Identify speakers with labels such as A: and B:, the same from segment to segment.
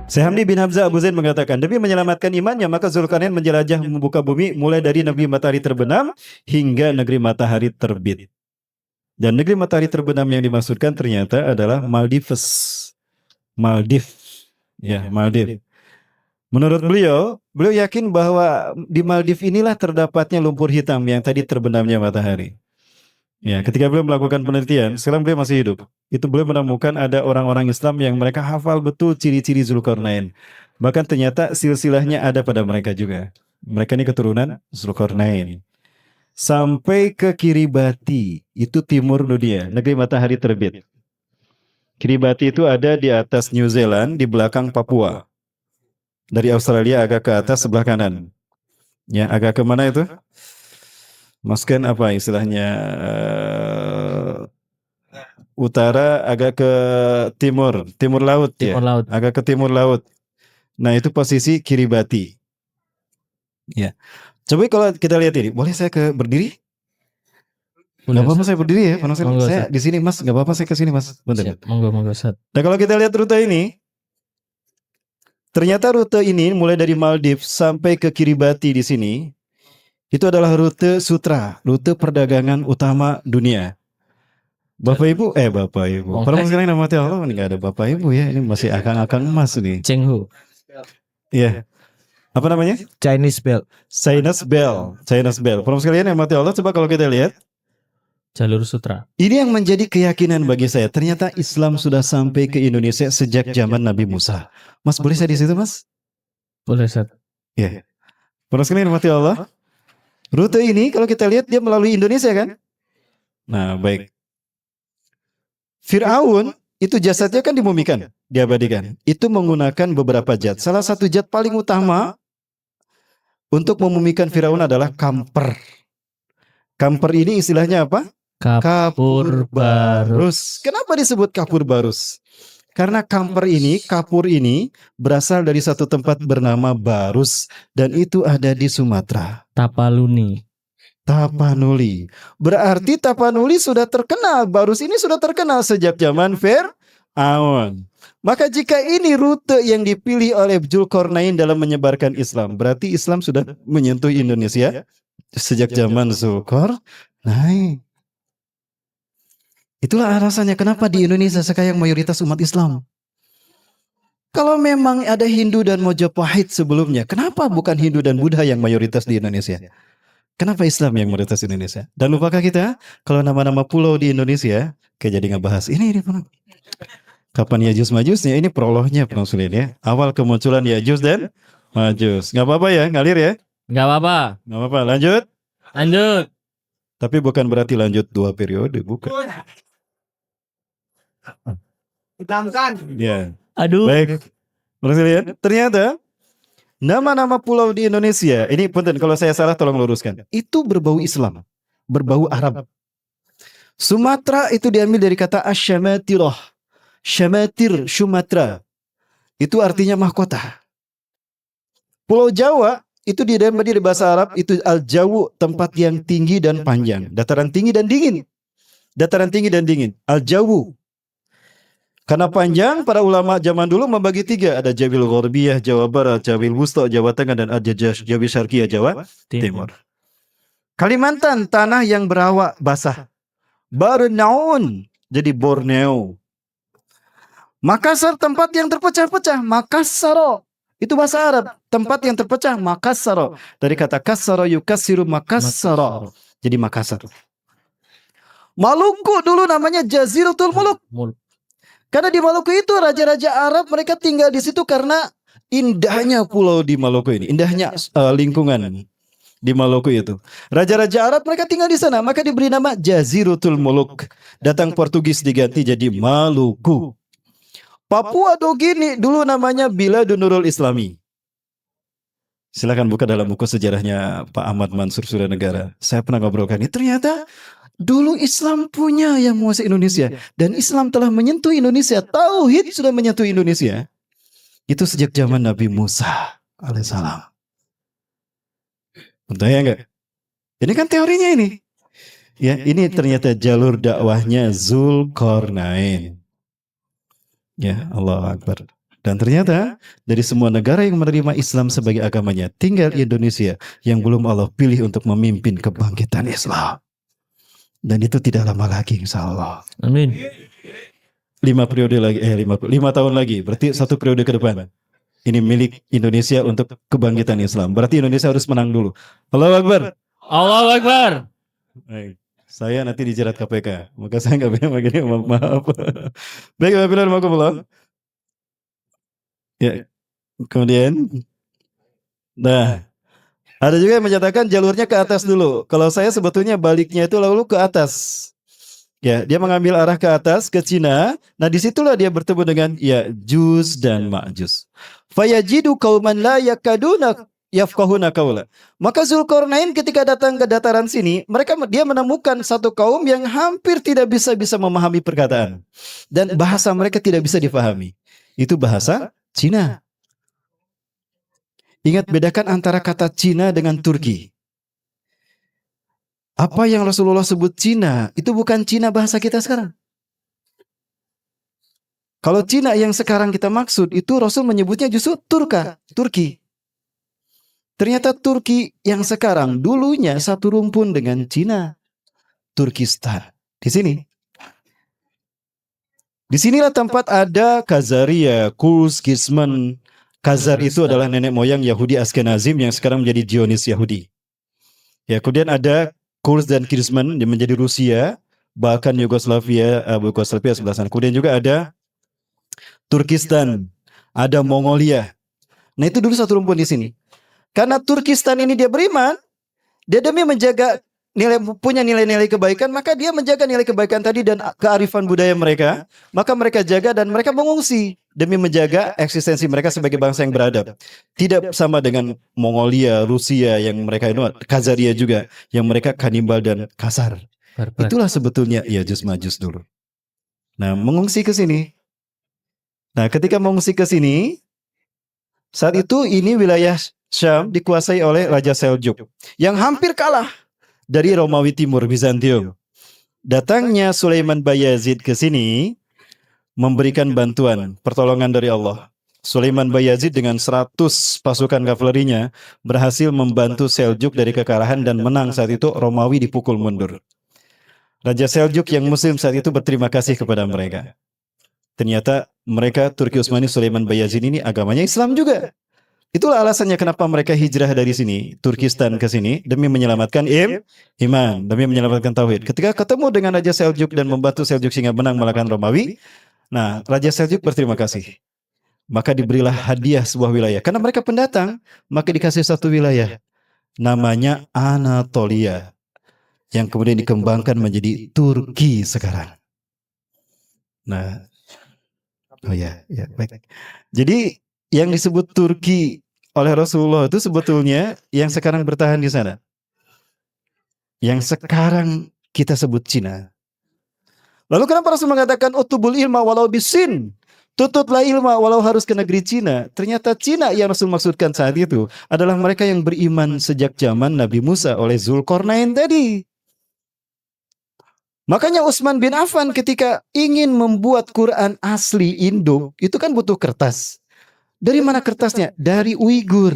A: Syekh Hamdi bin Hamzah Abu Zain mengatakan, demi menyelamatkan imannya, maka Zulkarnain menjelajah membuka bumi mulai dari negeri matahari terbenam hingga negeri matahari terbit. Dan negeri matahari terbenam yang dimaksudkan ternyata adalah Maldives. Maldives. Ya, Maldives. Menurut beliau yakin bahwa di Maldives inilah terdapatnya lumpur hitam yang tadi terbenamnya matahari. Ya, ketika beliau melakukan penelitian, sekarang beliau masih hidup. Itu beliau menemukan ada orang-orang Islam yang mereka hafal betul ciri-ciri Zulkarnain. Bahkan ternyata silsilahnya ada pada mereka juga. Mereka ini keturunan Zulkarnain. Sampai ke Kiribati, itu timur dunia, negeri matahari terbit. Kiribati itu ada di atas New Zealand, di belakang Papua. Dari Australia agak ke atas sebelah kanan. Ya, agak ke mana itu? Maskan apa istilahnya? Utara agak ke timur, timur laut ya.
B: Timur laut.
A: Agak ke timur laut. Nah, itu posisi Kiribati. Ya. Coba kalau kita lihat ini, boleh saya ke berdiri? Gak apa-apa saya berdiri ya, saya di sini Mas, gak apa-apa saya ke sini Mas. Bentar.
B: Monggo, Ustaz.
A: Nah, kalau kita lihat rute ini, ternyata rute ini mulai dari Maldives sampai ke Kiribati di sini, itu adalah rute sutra, rute perdagangan utama dunia. Bapak Ibu, Kalau sekarang nama Allah ini nggak ada Bapak Ibu ya, ini masih akang-akang emas nih.
B: Cheng Hu.
A: Iya. Apa namanya?
B: Chinese Belt.
A: Chinese Bell. Kalau sekalian yang mati Allah, coba kalau kita lihat
B: Jalur sutra.
A: ini yang menjadi keyakinan bagi saya. Ternyata Islam sudah sampai ke Indonesia sejak zaman Nabi Musa. Mas, boleh saya di situ, Mas?
B: Boleh, Ustaz.
A: Iya. Para sekalian yang mati Allah, rute ini kalau kita lihat dia melalui Indonesia kan? Nah, baik. Fir'aun itu jasadnya kan dimumikan, diabadikan. Itu menggunakan beberapa zat. Salah satu zat paling utama untuk memumikan Fir'aun adalah kamper. Kamper ini istilahnya apa?
B: Kapur barus.
A: Kenapa disebut kapur barus? Karena kapur ini berasal dari satu tempat bernama Barus dan itu ada di Sumatera.
B: Tapanuli.
A: Berarti Tapanuli sudah terkenal, Barus ini sudah terkenal sejak zaman Fir'aun. Maka jika ini rute yang dipilih oleh Zulkarnain dalam menyebarkan Islam, berarti Islam sudah menyentuh Indonesia sejak zaman Zulkarnain. Itulah alasannya kenapa di Indonesia sekarang mayoritas umat Islam. Kalau memang ada Hindu dan Majapahit sebelumnya, kenapa bukan Hindu dan Buddha yang mayoritas di Indonesia? Kenapa Islam yang mayoritas di Indonesia? Dan lupakah kita kalau nama-nama pulau di Indonesia, kayak jadi ngebahas ini kapan Yajus Majusnya? Ini prolognya Pengusulin ya. Awal kemunculan Yajus dan Majus. Gak apa-apa ya, ngalir ya?
B: Gak apa-apa.
A: Lanjut. Tapi bukan berarti lanjut 2 periode, bukan.
C: Hitamkan.
A: Ya.
B: Aduh.
A: Baik. Pengusulin, ternyata nama-nama pulau di Indonesia, ini punten kalau saya salah tolong luruskan. Itu berbau Islam, berbau Arab. Sumatera itu diambil dari kata asyamatirah. Syamatir, Sumatera. Itu artinya mahkota. Pulau Jawa itu diambil dari bahasa Arab, itu al-jawu, tempat yang tinggi dan panjang. Dataran tinggi dan dingin. Al-jawu. Karena panjang, para ulama zaman dulu membagi 3. Ada Jawil Ghorbiyah, Jawa Barat, Jawil Wusta, Jawa Tengah, dan ada Jawil Syarqiyah, Jawa Timur. Kalimantan, tanah yang berawak basah. Borneo, jadi Borneo. Makassar, tempat yang terpecah-pecah. Makassaro, itu bahasa Arab. Tempat yang terpecah, Makassaro. Dari kata kassaro yukassiru Makassaro. Jadi Makassar. Maluku dulu namanya Jaziratul Muluk. Karena di Maluku itu raja-raja Arab mereka tinggal di situ karena indahnya pulau di Maluku ini, indahnya lingkungan di Maluku itu. Raja-raja Arab mereka tinggal di sana, maka diberi nama Jaziratul Muluk. Datang Portugis diganti jadi Maluku. Papua Nugini dulu namanya Biladun Nurul Islami. Silakan buka dalam buku sejarahnya Pak Ahmad Mansur Suranegara. Saya pernah ngobrolkan ini. Ternyata dulu Islam punya yang menguasai Indonesia. Dan Islam telah menyentuh Indonesia. Tauhid sudah menyentuh Indonesia. Itu sejak zaman Nabi Musa alaihissalam. Betul ya enggak? Ini kan teorinya ini. Ya, ini ternyata jalur dakwahnya Zulkarnain. Ya, Allahu Akbar. Dan ternyata dari semua negara yang menerima Islam sebagai agamanya, tinggal Indonesia yang belum Allah pilih untuk memimpin kebangkitan Islam. Dan itu tidak lama lagi, insya Allah.
B: Amin.
A: 5 periode lagi, 5 tahun lagi, berarti 1 periode ke depan. Ini milik Indonesia untuk kebangkitan Islam. Berarti Indonesia harus menang dulu. Allahu Akbar.
B: Allahu Akbar.
A: Baik. Saya nanti dijerat KPK, maka saya nggak bilang begini, maaf. Baik, Bapak. Ya, kemudian, nah, ada juga yang menyatakan jalurnya ke atas dulu. Kalau saya sebetulnya baliknya itu lalu ke atas. Ya, dia mengambil arah ke atas ke Cina. Nah, disitulah dia bertemu dengan Ya'juj dan Ma'juj. Fayajidu qauman la yakaduna yafqahuna qaula. Maka Zulkarnain ketika datang ke dataran sini, dia menemukan satu kaum yang hampir tidak bisa memahami perkataan dan bahasa mereka tidak bisa difahami. Itu bahasa Cina. Ingat, bedakan antara kata Cina dengan Turki. Apa yang Rasulullah sebut Cina, itu bukan Cina bahasa kita sekarang. Kalau Cina yang sekarang kita maksud, itu Rasul menyebutnya justru Turki. Ternyata Turki yang sekarang dulunya satu rumpun dengan Cina. Turkistan. Di sini. Disinilah tempat ada Khazaria, Kurs, Kisman. Khazar itu adalah nenek moyang Yahudi Askenazim yang sekarang menjadi Zionis Yahudi. Ya, kemudian ada Kurs dan Kisman yang menjadi Rusia, bahkan Yugoslavia sebelah sana. Kemudian juga ada Turkistan, ada Mongolia. Nah, itu dulu satu rumpun di sini. Karena Turkistan ini dia beriman, dia demi menjaga punya nilai-nilai kebaikan, maka dia menjaga nilai kebaikan tadi dan kearifan budaya mereka, maka mereka jaga dan mereka mengungsi demi menjaga eksistensi mereka sebagai bangsa yang beradab. Tidak sama dengan Mongolia, Rusia yang mereka itu Khazaria juga, yang mereka kanibal dan kasar. Itulah sebetulnya Ya'juj Ma'juj dulu. Nah, mengungsi ke sini. Nah, ketika mengungsi ke sini, saat itu ini wilayah Syam dikuasai oleh Raja Seljuk yang hampir kalah dari Romawi Timur, Bizantium. Datangnya Sulaiman Bayazid ke sini memberikan bantuan, pertolongan dari Allah. Sulaiman Bayazid dengan 100 pasukan kavalerinya berhasil membantu Seljuk dari kekalahan dan menang. Saat itu Romawi dipukul mundur. Raja Seljuk yang Muslim saat itu berterima kasih kepada mereka. Ternyata mereka Turki Utsmani Sulaiman Bayazid ini agamanya Islam juga. Itulah alasannya kenapa mereka hijrah dari sini, Turkistan ke sini, demi menyelamatkan iman, demi menyelamatkan tauhid. Ketika ketemu dengan Raja Seljuk dan membantu Seljuk sehingga menang mengalahkan Romawi, nah, Raja Seljuk berterima kasih. Maka diberilah hadiah sebuah wilayah. Karena mereka pendatang, maka dikasih satu wilayah. Namanya Anatolia. Yang kemudian dikembangkan menjadi Turki sekarang. Nah, baik. Jadi yang disebut Turki oleh Rasulullah itu sebetulnya yang sekarang bertahan di sana. Yang sekarang kita sebut Cina. Lalu kenapa Rasul mengatakan utubul ilma walau bisin? Tutuplah ilmu walau harus ke negeri Cina. Ternyata Cina yang Rasul maksudkan saat itu adalah mereka yang beriman sejak zaman Nabi Musa oleh Zulkarnain tadi. Makanya Utsman bin Affan ketika ingin membuat Quran asli Indo, itu kan butuh kertas. Dari mana kertasnya? Dari Uighur,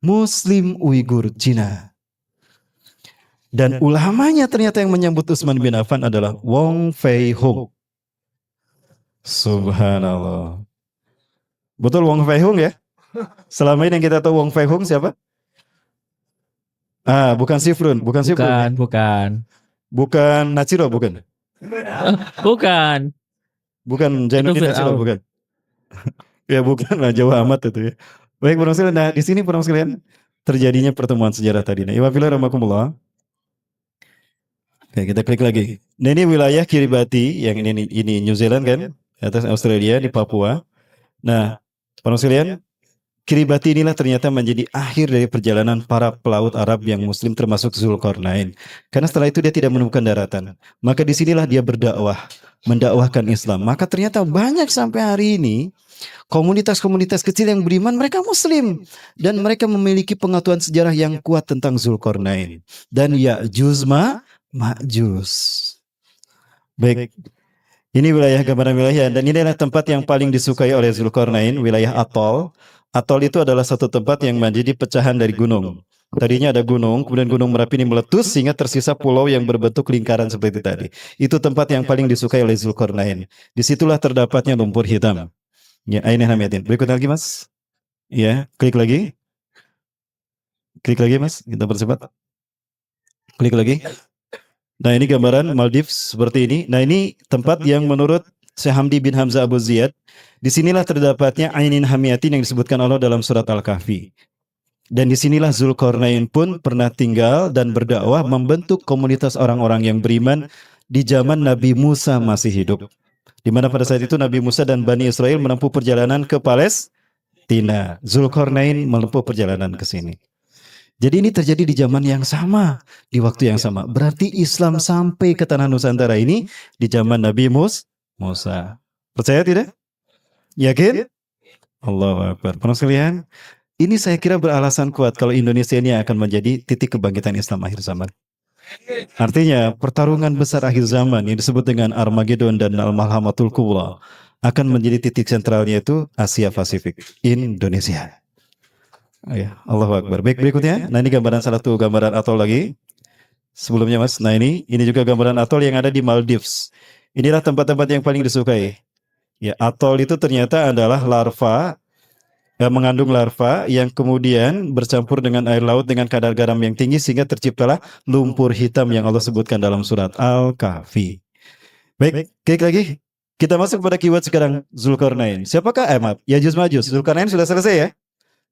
A: Muslim Uighur Cina. Dan ulamanya ternyata yang menyambut Utsman bin Affan adalah Wong Fei Hung. Subhanallah. Betul Wong Fei Hung ya? Selama ini yang kita tahu Wong Fei Hung siapa? Bukan Sifrun, bukan Sifrun. Bukan Nachiro, bukan. Bukan Jainuddin Nachiro, bukan. Ya bukan lah, jauh amat itu ya. Baik, Bro sekalian. Nah, di sini Bro sekalian terjadinya pertemuan sejarah tadi. Nah, Iwafilah rahmakumullah. Oke, kita klik lagi. Nah, ini wilayah Kiribati yang ini New Zealand kan, atas Australia di Papua. Nah, Bro sekalian, Kiribati inilah ternyata menjadi akhir dari perjalanan para pelaut Arab yang Muslim termasuk Zulkarnain. Karena setelah itu dia tidak menemukan daratan. Maka disinilah dia berdakwah, mendakwahkan Islam. Maka ternyata banyak sampai hari ini komunitas-komunitas kecil yang beriman mereka Muslim dan mereka memiliki pengetahuan sejarah yang kuat tentang Zulkarnain dan Ya'juj Ma'juj. Baik, Ini wilayah gambaran wilayah dan ini adalah tempat yang paling disukai oleh Zulkarnain, wilayah Atol. Atol itu adalah satu tempat yang menjadi pecahan dari gunung. Tadinya ada gunung, kemudian gunung Merapi ini meletus sehingga tersisa pulau yang berbentuk lingkaran seperti tadi. Itu tempat yang paling disukai oleh Zulkarnain. Disitulah terdapatnya lumpur hitam. Ya, ini hamiatin. Berikut lagi Mas. Ya, klik lagi. Klik lagi Mas, kita percepat. Klik lagi. Nah ini gambaran Maldives seperti ini. Nah ini tempat yang menurut Syekh Hamdi bin Hamzah Abu Ziyad, disinilah terdapatnya Ainin Hamiatin yang disebutkan Allah dalam surat Al-Kahfi. Dan disinilah Zulkarnain pun pernah tinggal dan berdakwah membentuk komunitas orang-orang yang beriman di zaman Nabi Musa masih hidup. Di mana pada saat itu Nabi Musa dan Bani Israel menempuh perjalanan ke Palestina. Zulkarnain menempuh perjalanan ke sini. Jadi ini terjadi di zaman yang sama, di waktu yang sama. Berarti Islam sampai ke tanah Nusantara ini di zaman Nabi Musa. Percaya tidak? Yakin? Allahu Akbar. Para sekalian, ini saya kira beralasan kuat kalau Indonesia ini akan menjadi titik kebangkitan Islam akhir zaman. Artinya pertarungan besar akhir zaman yang disebut dengan Armageddon dan Al-Malhamatul Kubra akan menjadi titik sentralnya itu Asia Pasifik, Indonesia. Ya, Allahu Akbar. Baik, berikutnya. Nah ini gambaran salah satu gambaran atol lagi. Sebelumnya Mas, nah ini juga gambaran atol yang ada di Maldives. Inilah tempat-tempat yang paling disukai. Ya, atol itu ternyata adalah larva yang mengandung larva yang kemudian bercampur dengan air laut dengan kadar garam yang tinggi sehingga terciptalah lumpur hitam yang Allah sebutkan dalam surat Al-Kahfi. Baik, klik lagi. Kita masuk pada keyword sekarang Zulkarnain. Siapakah? Maaf, Yajuj Majuj. Zulkarnain sudah selesai ya?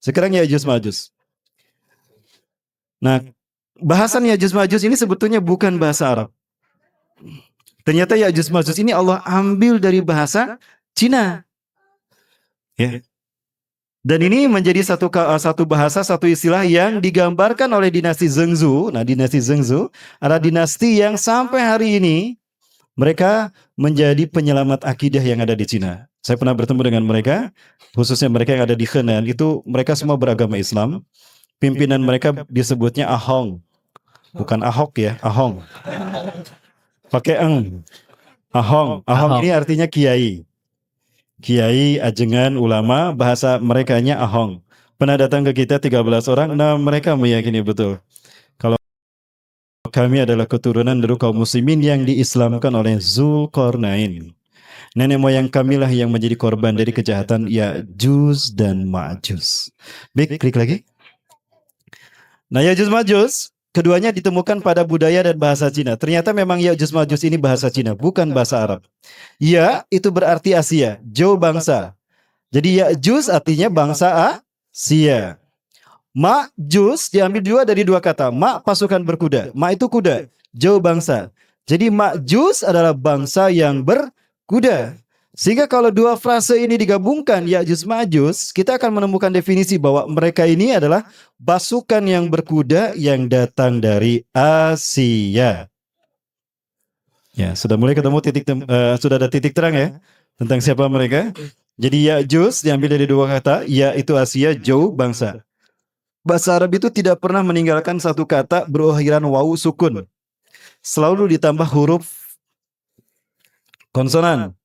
A: Sekarang Yajuj Majuj. Nah, bahasan Yajuj Majuj ini sebetulnya bukan bahasa Arab. Ternyata Yajuj Majuj ini Allah ambil dari bahasa Cina. Ya. Dan ini menjadi satu bahasa, satu istilah yang digambarkan oleh dinasti Zhengzhou. Nah, dinasti Zhengzhou adalah dinasti yang sampai hari ini mereka menjadi penyelamat akidah yang ada di Cina. Saya pernah bertemu dengan mereka, khususnya mereka yang ada di Henan, itu mereka semua beragama Islam. Pimpinan mereka disebutnya Ahong. Bukan Ahok ya, Ahong. Pakai eng. Ahong. Ahong ini artinya kiai. Kiai, ajengan, ulama, bahasa merekanya Ahong. Pernah datang ke kita 13 orang, nah mereka meyakini betul kalau kami adalah keturunan dari kaum muslimin yang diislamkan oleh Zulkarnain. Nenek moyang kamilah yang menjadi korban dari kejahatan Yajuj dan Majuj. Baik, klik lagi. Nah, Yajuj Majuj keduanya ditemukan pada budaya dan bahasa Cina. Ternyata memang Yajuj Majuj ini bahasa Cina, bukan bahasa Arab. Ya, itu berarti Asia, Jou bangsa. Jadi Yajuj artinya bangsa Asia. Majuj diambil dari dua kata. Ma pasukan berkuda. Ma itu kuda. Jou bangsa. Jadi Majuj adalah bangsa yang berkuda. Sehingga kalau dua frase ini digabungkan Yajuj Majuj, kita akan menemukan definisi bahwa mereka ini adalah pasukan yang berkuda yang datang dari Asia. Ya, sudah mulai ketemu sudah ada titik terang ya tentang siapa mereka. Jadi Yajuj diambil dari dua kata, ya itu Asia, Jou bangsa. Bahasa Arab itu tidak pernah meninggalkan satu kata berakhiran wawu sukun. Selalu ditambah huruf konsonan.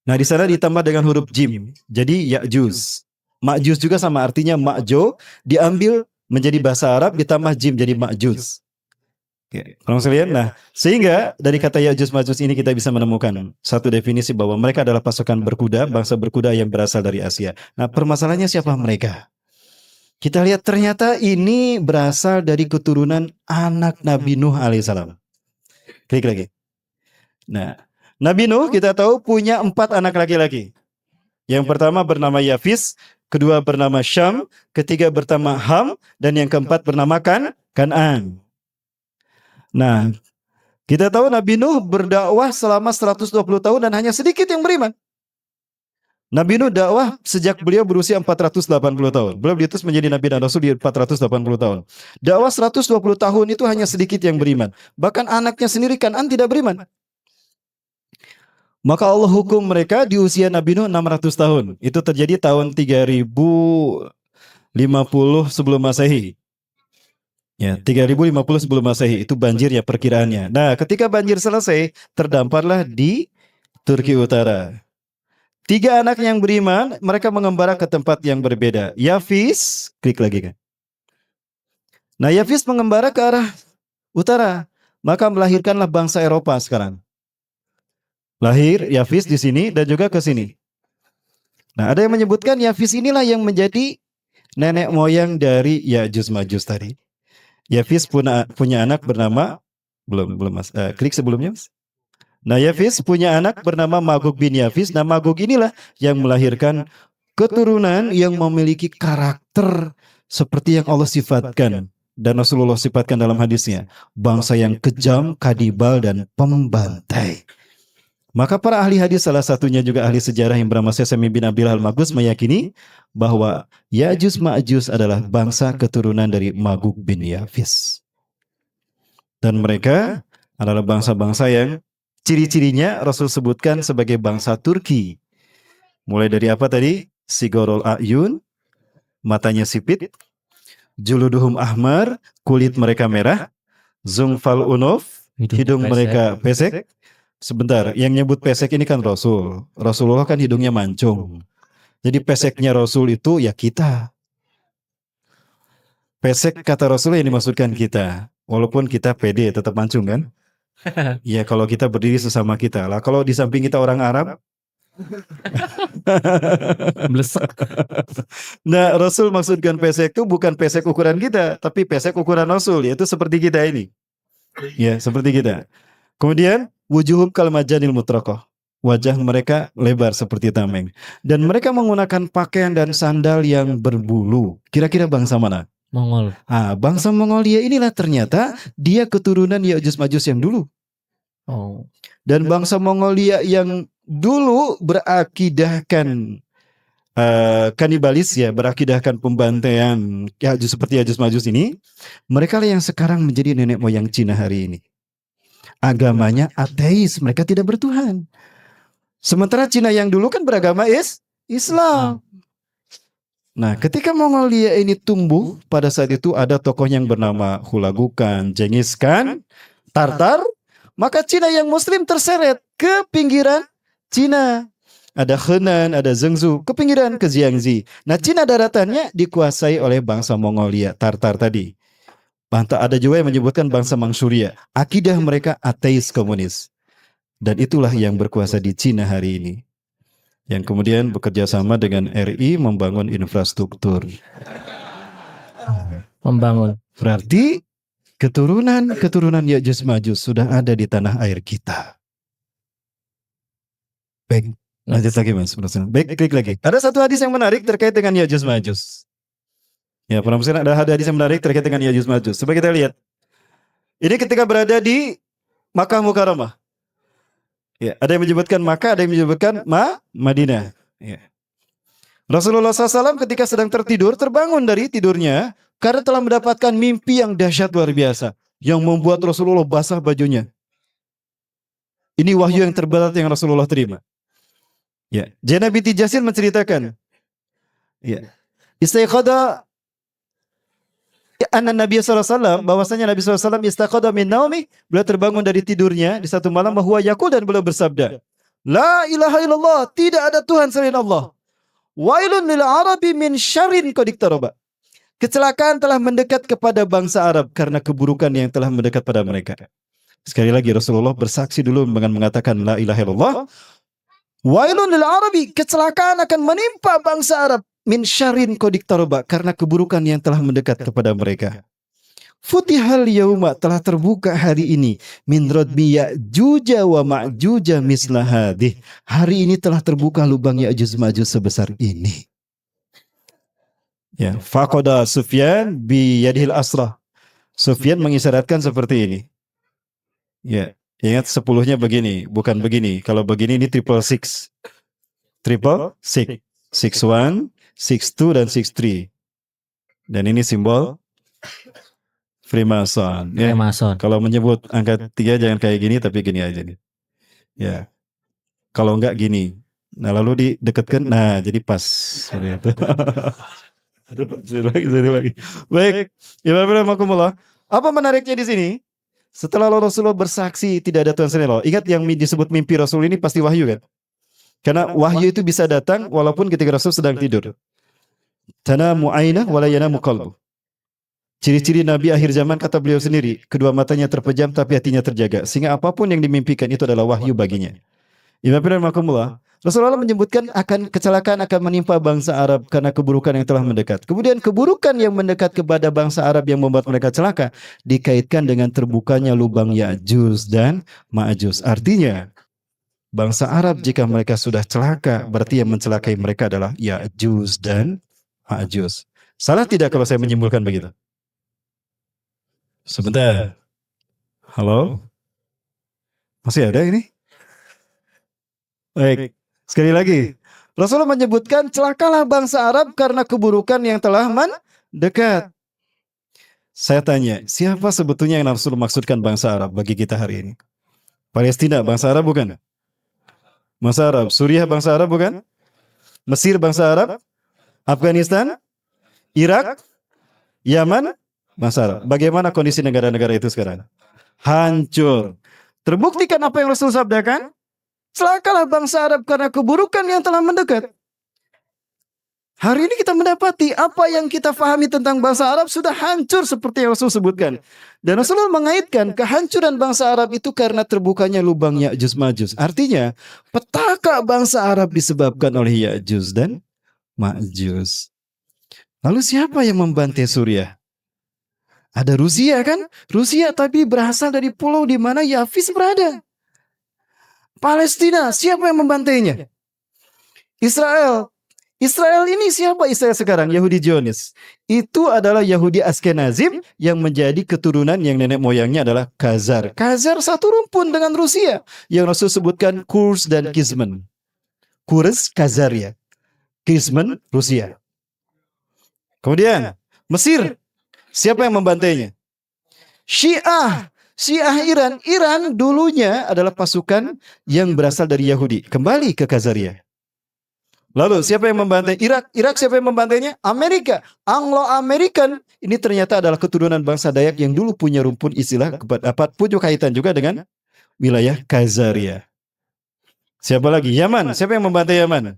A: Nah di sana ditambah dengan huruf jim. Jadi Yajuj. Majuj juga sama artinya Makjo, diambil menjadi bahasa Arab ditambah jim jadi Majuj. Kalau sekalian, nah sehingga dari kata Yajuj Majuj ini kita bisa menemukan satu definisi bahwa mereka adalah pasukan berkuda, bangsa berkuda yang berasal dari Asia. Nah permasalahannya siapa mereka? Kita lihat ternyata ini berasal dari keturunan anak Nabi Nuh alaihissalam. Klik lagi. Nah, Nabi Nuh kita tahu punya 4 anak laki-laki. Yang pertama bernama Yafis, kedua bernama Syam, ketiga bernama Ham, dan yang keempat bernama Kan'an. Nah, kita tahu Nabi Nuh berdakwah selama 120 tahun dan hanya sedikit yang beriman. Nabi Nuh dakwah sejak beliau berusia 480 tahun. Beliau diutus menjadi Nabi dan Rasul di 480 tahun. Dakwah 120 tahun itu hanya sedikit yang beriman. Bahkan anaknya sendiri Kan'an tidak beriman. Maka Allah hukum mereka di usia Nabi Nuh 600 tahun. Itu terjadi tahun 3050 sebelum Masehi. Ya, 3050 sebelum Masehi itu banjir ya perkiraannya. Nah, ketika banjir selesai, terdamparlah di Turki Utara. 3 anak yang beriman, mereka mengembara ke tempat yang berbeda. Yafis, klik lagi kan. Nah, Yafis mengembara ke arah utara, maka melahirkanlah bangsa Eropa sekarang. Lahir Yafis di sini dan juga ke sini. Nah, ada yang menyebutkan Yafis inilah yang menjadi nenek moyang dari Ya'juj Ma'juj tadi. Yafis punya anak bernama belum Mas. Klik sebelumnya Mas. Nah, Yafis punya anak bernama Magog bin Yafis. Nah, Magog inilah yang melahirkan keturunan yang memiliki karakter seperti yang Allah sifatkan dan Rasulullah sifatkan dalam hadisnya, bangsa yang kejam, kadibal dan pembantai. Maka para ahli hadis, salah satunya juga ahli sejarah yang bernama Sesemi bin Abdillah Al-Maghuz, meyakini bahwa Ya'juj Ma'juj adalah bangsa keturunan dari Magog bin Yafis. Dan mereka adalah bangsa-bangsa yang ciri-cirinya Rasul sebutkan sebagai bangsa Turki. Mulai dari apa tadi? Sigorol A'yun, matanya sipit. Juluduhum ahmar, kulit mereka merah. Zungfal unuf, hidung mereka pesek. Sebentar, yang nyebut pesek ini kan Rasul. Rasulullah kan hidungnya mancung. Jadi peseknya Rasul itu ya kita. Pesek kata Rasul yang dimaksudkan kita. Walaupun kita pede tetap mancung kan? Ya kalau kita berdiri sesama kita lah. Kalau di samping kita orang Arab,
B: Blesek.
A: nah Rasul maksudkan pesek itu bukan pesek ukuran kita, tapi pesek ukuran Rasul, yaitu seperti kita ini. Ya seperti kita. Kemudian wujuhum kal majanil mutraqah. Wajah mereka lebar seperti tameng. Dan mereka menggunakan pakaian dan sandal yang berbulu. Kira-kira bangsa mana?
B: Mongol.
A: Bangsa Mongolia inilah ternyata dia keturunan Ya'juj Ma'juj yang dulu.
B: Oh.
A: Dan bangsa Mongolia yang dulu berakidahkan kanibalis ya, berakidahkan pembantaian Ya'juj seperti Ya'juj Ma'juj ini, mereka lah yang sekarang menjadi nenek moyang Cina hari ini. Agamanya ateis, mereka tidak bertuhan. Sementara Cina yang dulu kan beragama Islam. Nah, ketika Mongolia ini tumbuh, pada saat itu ada tokoh yang bernama Hulagukan, Genghis Khan, Tartar, maka Cina yang Muslim terseret ke pinggiran Cina. Ada Henan, ada Zhengzhou, ke pinggiran ke Jiangxi. Nah, Cina daratannya dikuasai oleh bangsa Mongolia, Tartar tadi. Ada juga yang menyebutkan bangsa Manchuria. Akidah mereka ateis komunis. Dan itulah yang berkuasa di Cina hari ini. Yang kemudian bekerja sama dengan RI membangun infrastruktur.
B: Membangun.
A: Berarti keturunan Ya'juj Ma'juj sudah ada di tanah air kita. Baik, lanjut lagi Mas. Baik, klik lagi. Ada satu hadis yang menarik terkait dengan Ya'juj Ma'juj. Ya, penampakan ada hadis yang menarik terkait dengan Ya'juj Ma'juj. Coba kita lihat. Ini ketika berada di Makkah Mukarramah. Ya, ada yang menyebutkan Makkah, ada yang menyebutkan Madinah. Ya. Rasulullah SAW ketika sedang tertidur, terbangun dari tidurnya karena telah mendapatkan mimpi yang dahsyat luar biasa, yang membuat Rasulullah basah bajunya. Ini wahyu yang terberat yang Rasulullah terima. Ya, Zainab binti Jahsy menceritakan. Ya, istiqada anna Nabi SAW, bahwasanya Nabi SAW istaqada min naumi, beliau terbangun dari tidurnya di satu malam, bahwa yaqul, dan beliau bersabda, la ilaha illallah, tidak ada Tuhan selain Allah. Wailun lil arabi min syarrin qad iqtaraba. Kecelakaan telah mendekat kepada bangsa Arab karena keburukan yang telah mendekat pada mereka. Sekali lagi Rasulullah bersaksi dulu dengan mengatakan la ilaha illallah. Wailun lil arabi, kecelakaan akan menimpa bangsa Arab min syarrin qad iqtaraba, karena keburukan yang telah mendekat kepada mereka. Futihal yauma, telah terbuka hari ini, min radbi Ya'juj wa Ma'juj misla hadih. Hari ini telah terbuka lubang Ya'juj Ma'juj sebesar ini. Ya, faqada Sufyan bi yadihil asrah. Sufyan mengisyaratkan seperti ini. Ya, ingat 10-nya begini, bukan begini. Kalau begini ini triple six. Triple six. 6-1, 6-2 dan 6-3. Dan ini simbol Freemason. Ya.
B: Freemason.
A: Kalau menyebut angka 3 jangan kayak gini, tapi gini aja nih. Ya. Kalau enggak gini. Nah, lalu didekatkan, nah jadi pas. Lagi. Baik. Apa menariknya di sini? Setelah Rasulullah bersaksi tidak ada Tuhan selain Allah. Ingat yang disebut mimpi Rasul ini pasti wahyu kan? Karena wahyu itu bisa datang walaupun ketika Rasul sedang tidur. Tanamu ainah wala yanamu qalbu. Ciri-ciri Nabi akhir zaman kata beliau sendiri, kedua matanya terpejam tapi hatinya terjaga. Sehingga apapun yang dimimpikan itu adalah wahyu baginya. Imam Rasulullah menyebutkan akan kecelakaan akan menimpa bangsa Arab karena keburukan yang telah mendekat. Kemudian keburukan yang mendekat kepada bangsa Arab yang membuat mereka celaka dikaitkan dengan terbukanya lubang Ya'juj dan Ma'juj. Artinya bangsa Arab jika mereka sudah celaka berarti yang mencelakai mereka adalah Ya'juj dan Ma'juj. Salah tidak kalau saya menyimpulkan begitu? Sebentar. Halo? Masih ada ini? Baik. Sekali lagi. Rasulullah menyebutkan celakalah bangsa Arab karena keburukan yang telah mendekat. Saya tanya, siapa sebetulnya yang Rasul maksudkan bangsa Arab bagi kita hari ini? Palestina bangsa Arab bukan? Bangsa Arab. Suriah bangsa Arab bukan? Mesir bangsa Arab? Afghanistan? Irak? Yaman? Bangsa Arab. Bagaimana kondisi negara-negara itu sekarang? Hancur. Terbuktikan apa yang Rasul sabdakan? Celakalah bangsa Arab karena keburukan yang telah mendekat. Hari ini kita mendapati apa yang kita pahami tentang bangsa Arab sudah hancur seperti yang Rasul sebutkan. Dan Rasulullah mengaitkan kehancuran bangsa Arab itu karena terbukanya lubang Ya'juj Ma'juj. Artinya, petaka bangsa Arab disebabkan oleh Ya'juj dan Ma'juj. Lalu siapa yang membantai Suriah? Ada Rusia kan? Rusia tapi berasal dari pulau di mana Yafis berada. Palestina, siapa yang membantainya? Israel. Israel ini siapa Israel sekarang? Yahudi Zionis. Itu adalah Yahudi Askenazim yang menjadi keturunan yang nenek moyangnya adalah Khazar. Khazar satu rumpun dengan Rusia. Yang Rasul sebutkan Kurs dan Kizmen. Kurs, Khazaria. Kizmen, Rusia. Kemudian, Mesir. Siapa yang membantainya? Syiah. Syiah Iran. Iran dulunya adalah pasukan yang berasal dari Yahudi. Kembali ke Khazaria. Lalu siapa yang membantai? Irak. Irak siapa yang membantainya? Amerika. Anglo-American. Ini ternyata adalah keturunan bangsa Dayak yang dulu punya rumpun istilah dapat punya kaitan juga dengan wilayah Khazaria. Siapa lagi? Yaman. Siapa yang membantai Yaman?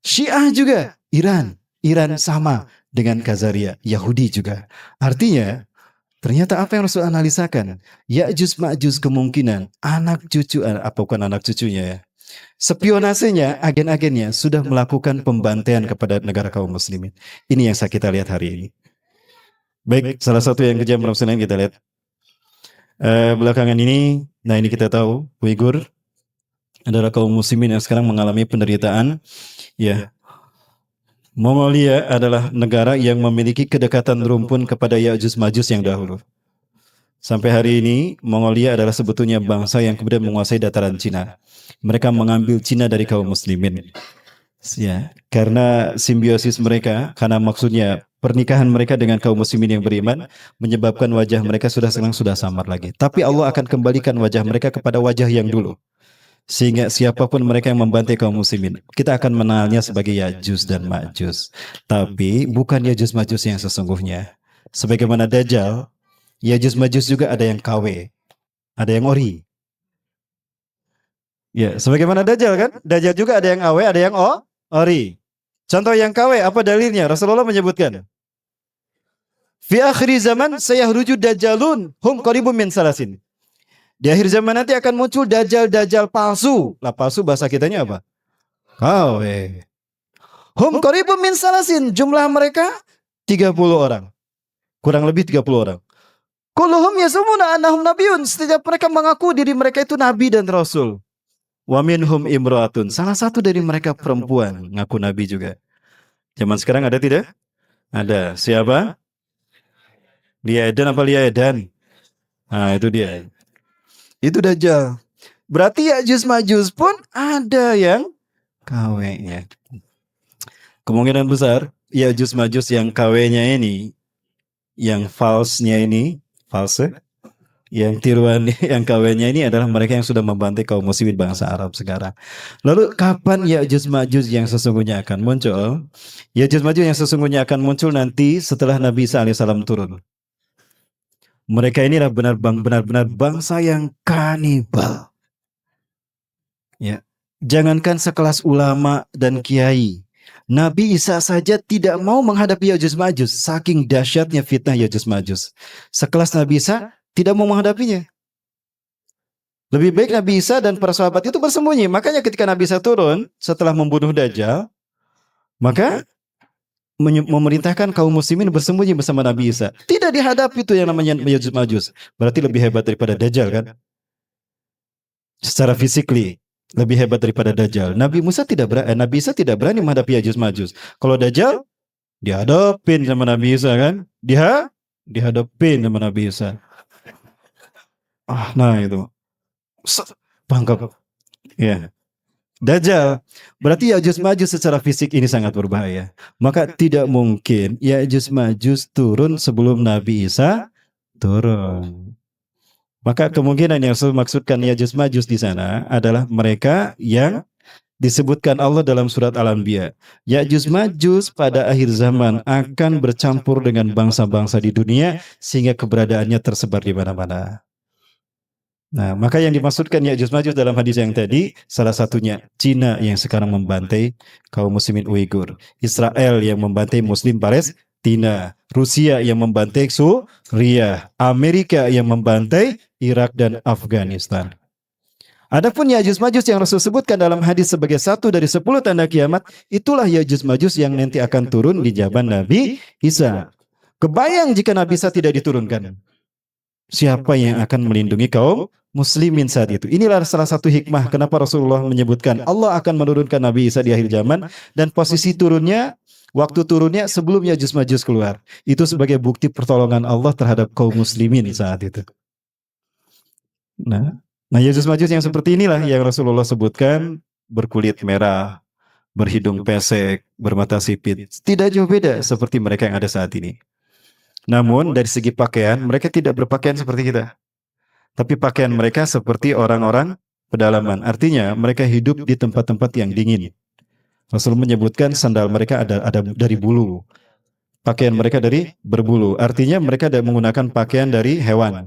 A: Syiah juga. Iran. Iran sama dengan Khazaria. Yahudi juga. Artinya ternyata apa yang Rasul analisakan? Ya'juj Ma'juj kemungkinan anak cucu, apa bukan anak cucunya ya? Spionasenya, agen-agennya sudah melakukan pembantaian kepada negara kaum muslimin. Ini yang kita lihat hari ini. Baik, salah satu yang kejam Rasulullah kita lihat. Belakangan ini, nah ini kita tahu, Uighur adalah kaum muslimin yang sekarang mengalami penderitaan. Ya, Mongolia adalah negara yang memiliki kedekatan rumpun kepada Ya'juj Ma'juj yang dahulu. Sampai hari ini, Mongolia adalah sebetulnya bangsa yang kemudian menguasai dataran Cina. Mereka mengambil Cina dari kaum muslimin. Ya, karena simbiosis mereka, karena maksudnya pernikahan mereka dengan kaum muslimin yang beriman, menyebabkan wajah mereka sudah samar lagi. Tapi Allah akan kembalikan wajah mereka kepada wajah yang dulu. Sehingga siapapun mereka yang membantai kaum muslimin, kita akan mengenalnya sebagai Ya'juj dan Ma'juj. Tapi bukan Ya'juj Ma'juj yang sesungguhnya. Sebagaimana Dajjal, Ya'juj Ma'juj juga ada yang KW, ada yang ori. Ya, sebagaimana Dajjal kan? Dajjal juga ada yang AW, ada yang ori. Contoh yang KW, apa dalilnya? Rasulullah menyebutkan. Fi akhir zaman sayahruju dajjalun hum qaribun min salasin. Di akhir zaman nanti akan muncul dajjal-dajjal palsu. Lah palsu bahasa kitanya apa? KW. Hum qaribun min salasin. Jumlah mereka 30 orang. Kurang lebih 30 orang. Kulluhum yasumuna annahum nabiyun. Setiap mereka mengaku diri mereka itu nabi dan rasul. Wa minhum imra'atun. Salah satu dari mereka perempuan, ngaku nabi juga. Zaman sekarang ada tidak? Ada. Siapa? Lia Edan apa Lia Edan? Nah, itu dia. Itu Dajjal. Berarti Ya'juj Ma'juj pun ada yang KW-nya. Kemungkinan besar Ya'juj Ma'juj yang KW-nya ini, yang false-nya ini, false, yang tiruan yang KW-nya ini adalah mereka yang sudah membantai kaum muslimin bangsa Arab sekarang. Lalu kapan Ya'juj Ma'juj yang sesungguhnya akan muncul? Ya'juj Ma'juj yang sesungguhnya akan muncul nanti setelah Nabi Isa AS turun. Mereka inilah benar-benar bangsa yang kanibal. Ya. Jangankan sekelas ulama dan kiai, Nabi Isa saja tidak mau menghadapi Ya'juj Ma'juj, saking dahsyatnya fitnah Ya'juj Ma'juj. Sekelas Nabi Isa tidak mau menghadapinya. Lebih baik Nabi Isa dan para sahabat itu bersembunyi. Makanya ketika Nabi Isa turun setelah membunuh Dajjal, maka memerintahkan kaum muslimin bersembunyi bersama Nabi Isa. Tidak dihadapi itu yang namanya Ya'juj Ma'juj. Berarti lebih hebat daripada Dajjal kan? Secara fisikly lebih hebat daripada Dajjal. Nabi Isa tidak berani menghadapi Ya'juj Ma'juj. Kalau Dajjal dihadapin sama Nabi Isa kan? Dihadapin sama Nabi Isa. Nah itu. Bangkok. Ya. Dajjal. Berarti Ya'juj Ma'juj secara fisik ini sangat berbahaya. Maka tidak mungkin Ya'juj Ma'juj turun sebelum Nabi Isa turun. Maka kemungkinan yang saya maksudkan Ya'juj Ma'juj di sana adalah mereka yang disebutkan Allah dalam surat Al-Anbiya. Ya'juj Ma'juj pada akhir zaman akan bercampur dengan bangsa-bangsa di dunia sehingga keberadaannya tersebar di mana-mana. Nah, maka yang dimaksudkan Ya'juj Ma'juj dalam hadis yang tadi, salah satunya Cina yang sekarang membantai kaum muslimin Uighur, Israel yang membantai muslim Palestina, Rusia yang membantai Suriah, Amerika yang membantai Irak dan Afghanistan. Adapun Ya'juj Ma'juj yang Rasul sebutkan dalam hadis sebagai satu dari 10 tanda kiamat, itulah Ya'juj Ma'juj yang nanti akan turun di zaman Nabi Isa. Kebayang jika Nabi Isa tidak diturunkan. Siapa yang akan melindungi kaum muslimin saat itu? Inilah salah satu hikmah kenapa Rasulullah menyebutkan Allah akan menurunkan Nabi Isa di akhir zaman, dan posisi turunnya, waktu turunnya sebelum Ya'juj Ma'juj keluar. Itu sebagai bukti pertolongan Allah terhadap kaum muslimin saat itu. Nah, Ya'juj Ma'juj yang seperti inilah yang Rasulullah sebutkan, berkulit merah, berhidung pesek, bermata sipit. Tidak jauh beda seperti mereka yang ada saat ini. Namun dari segi pakaian, mereka tidak berpakaian seperti kita. Tapi pakaian mereka seperti orang-orang pedalaman. Artinya mereka hidup di tempat-tempat yang dingin. Rasul menyebutkan sandal mereka ada dari bulu. Pakaian mereka dari berbulu. Artinya mereka tidak menggunakan pakaian dari hewan.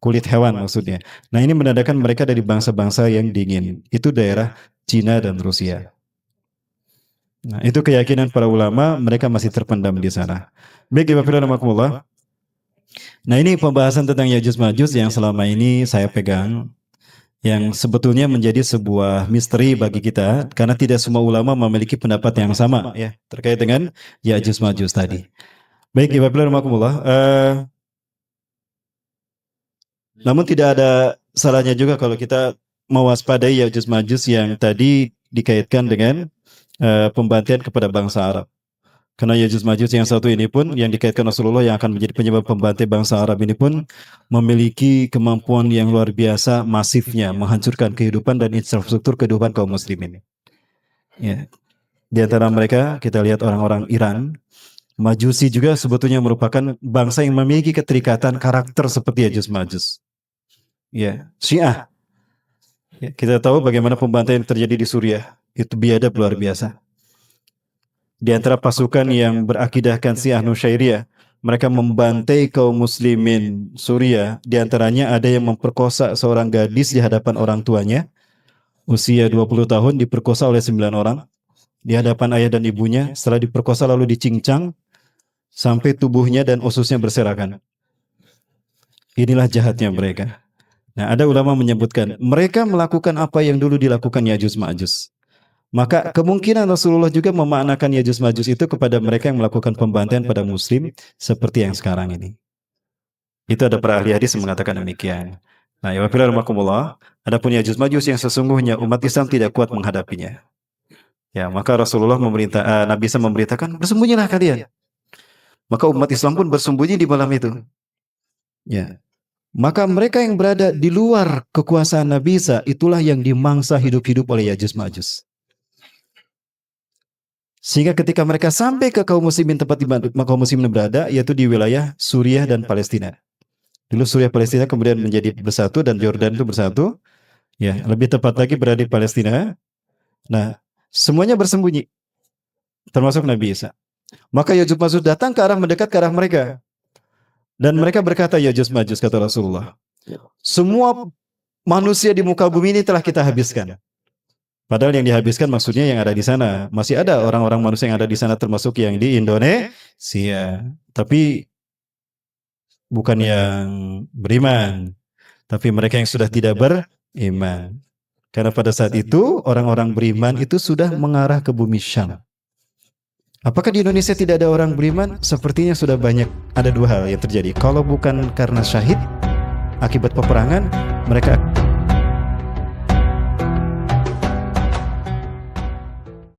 A: Kulit hewan maksudnya. Nah, ini menandakan mereka dari bangsa-bangsa yang dingin. Itu daerah Cina dan Rusia. Nah, itu keyakinan para ulama, mereka masih terpendam di sana. Baik, Bapak. Nah, ini pembahasan tentang Ya'juj Ma'juj yang selama ini saya pegang, yang sebetulnya menjadi sebuah misteri bagi kita karena tidak semua ulama memiliki pendapat yang sama ya terkait dengan Ya'juj Ma'juj tadi. Baik, Bapak. Namun tidak ada salahnya juga kalau kita mewaspadai Ya'juj Ma'juj yang tadi dikaitkan dengan pembantian kepada bangsa Arab. Karena Ya'juj Ma'juj yang satu ini pun yang dikaitkan Rasulullah yang akan menjadi penyebab pembantai bangsa Arab ini pun memiliki kemampuan yang luar biasa masifnya menghancurkan kehidupan dan infrastruktur kehidupan kaum muslimin. Ya. Di antara mereka kita lihat orang-orang Iran, Majusi juga sebetulnya merupakan bangsa yang memiliki keterikatan karakter seperti Ya'juj Ma'juj. Ya, Syiah. Ya, kita tahu bagaimana pembantaian yang terjadi di Suriah. Itu biadab luar biasa. Di antara pasukan yang berakidahkan Syiah Nusyairiyah, mereka membantai kaum muslimin Suriah. Di antaranya ada yang memperkosa seorang gadis di hadapan orang tuanya. Usia 20 tahun diperkosa oleh 9 orang. Di hadapan ayah dan ibunya. Setelah diperkosa lalu dicincang sampai tubuhnya dan ususnya berserakan. Inilah jahatnya mereka. Nah, ada ulama menyebutkan mereka melakukan apa yang dulu dilakukan Ya'juj Ma'juj. Maka kemungkinan Rasulullah juga memaknakan Ya'juj Ma'juj itu kepada mereka yang melakukan pembantaian pada muslim seperti yang sekarang ini. Itu ada para ahli hadis yang mengatakan demikian. Nah, ya wabillahi, adapun Ya'juj Ma'juj yang sesungguhnya umat Islam tidak kuat menghadapinya. Ya, maka Rasulullah Nabi Isa memberitakan, bersembunyilah kalian. Maka umat Islam pun bersembunyi di malam itu. Ya. Maka mereka yang berada di luar kekuasaan Nabi Isa itulah yang dimangsa hidup-hidup oleh Ya'juj Ma'juj. Sehingga ketika mereka sampai ke kaum muslimin tempat di mana kaum muslimin berada, yaitu di wilayah Suriah dan Palestina. Dulu Suriah Palestina kemudian menjadi bersatu dan Yordan itu bersatu. Ya, lebih tepat lagi berada di Palestina. Nah, semuanya bersembunyi. Termasuk Nabi Isa. Maka Ya'juj Ma'juj datang mendekat ke arah mereka. Dan mereka berkata, Ya'juj Ma'juj, kata Rasulullah, semua manusia di muka bumi ini telah kita habiskan. Padahal yang dihabiskan maksudnya yang ada di sana. Masih ada orang-orang manusia yang ada di sana, termasuk yang di Indonesia. Tapi bukan yang beriman, tapi mereka yang sudah tidak beriman. Karena pada saat itu orang-orang beriman itu sudah mengarah ke bumi Syam. Apakah di Indonesia tidak ada orang beriman? Sepertinya sudah banyak. Ada dua hal yang terjadi. Kalau bukan karena syahid akibat peperangan, mereka